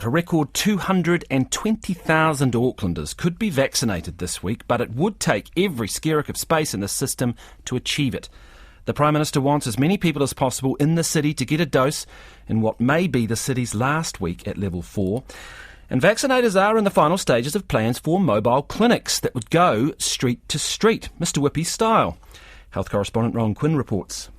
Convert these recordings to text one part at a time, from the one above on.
A record 220,000 Aucklanders could be vaccinated this week, but it would take every skerrick of space in the system to achieve it. The Prime Minister wants as many people as possible in the city to get a dose in what may be the city's last week at level 4. And vaccinators are in the final stages of plans for mobile clinics that would go street to street, Mr Whippy style. Health correspondent Ron Quinn reports.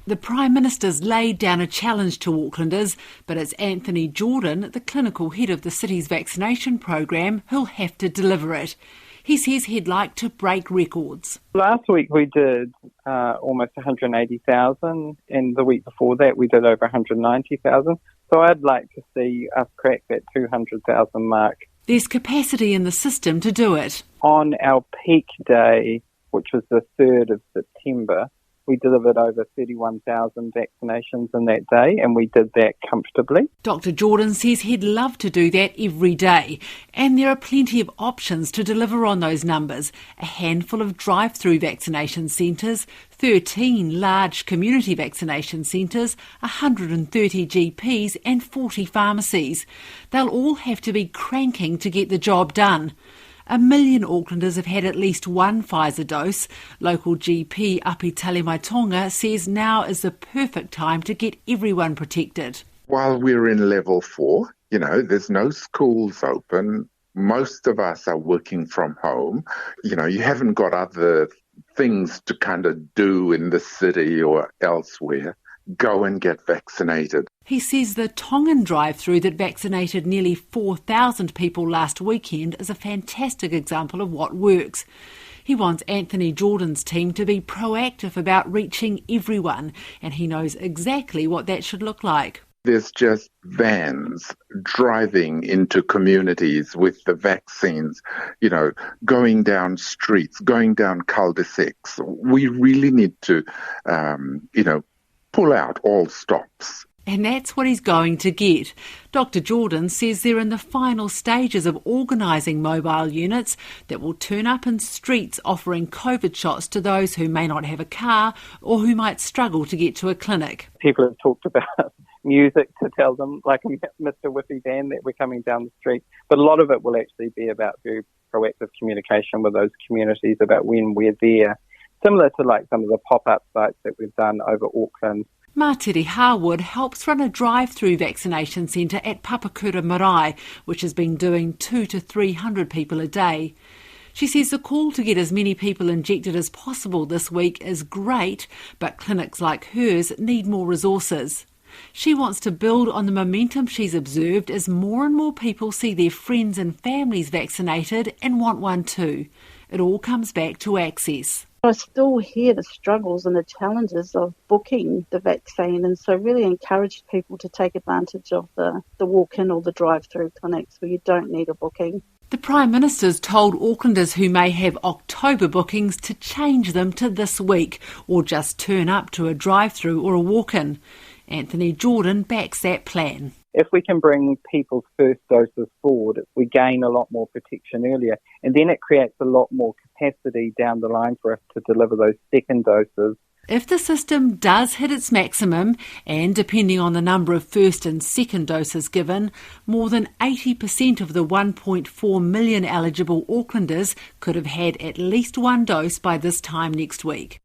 The Prime Minister's laid down a challenge to Aucklanders, but it's Anthony Jordan, the clinical head of the city's vaccination program, who'll have to deliver it. He says he'd like to break records. Last week we did almost 180,000, and the week before that we did over 190,000. So I'd like to see us crack that 200,000 mark. There's capacity in the system to do it. On our peak day, which was the 3rd of September, we delivered over 31,000 vaccinations in that day, and we did that comfortably. Dr Jordan says he'd love to do that every day, and there are plenty of options to deliver on those numbers. A handful of drive-through vaccination centres, 13 large community vaccination centres, 130 GPs and 40 pharmacies. They'll all have to be cranking to get the job done. 1 million Aucklanders have had at least one Pfizer dose. Local GP Api Talemaitonga says now is the perfect time to get everyone protected. While we're in level 4, there's no schools open. Most of us are working from home. You haven't got other things to kind of do in the city or elsewhere. Go and get vaccinated. He says the Tongan drive-through that vaccinated nearly 4,000 people last weekend is a fantastic example of what works. He wants Anthony Jordan's team to be proactive about reaching everyone, and he knows exactly what that should look like. There's just vans driving into communities with the vaccines, going down streets, going down cul-de-sacs. We really need to, pull out all stops. And that's what he's going to get. Dr Jordan says they're in the final stages of organising mobile units that will turn up in streets offering COVID shots to those who may not have a car or who might struggle to get to a clinic. People have talked about music to tell them, like a Mr Whippy band, that we're coming down the street. But a lot of it will actually be about very proactive communication with those communities about when we're there. Similar to like some of the pop-up sites that we've done over Auckland. Martiri Harwood helps run a drive-through vaccination centre at Papakura Marae, which has been doing 200 to 300 people a day. She says the call to get as many people injected as possible this week is great, but clinics like hers need more resources. She wants to build on the momentum she's observed as more and more people see their friends and families vaccinated and want one too. It all comes back to access. I still hear the struggles and the challenges of booking the vaccine, and so really encourage people to take advantage of the walk-in or the drive-through clinics where you don't need a booking. The Prime Minister's told Aucklanders who may have October bookings to change them to this week or just turn up to a drive-through or a walk-in. Anthony Jordan backs that plan. If we can bring people's first doses forward, we gain a lot more protection earlier, and then it creates a lot more capacity down the line for us to deliver those second doses. If the system does hit its maximum, and depending on the number of first and second doses given, more than 80% of the 1.4 million eligible Aucklanders could have had at least one dose by this time next week.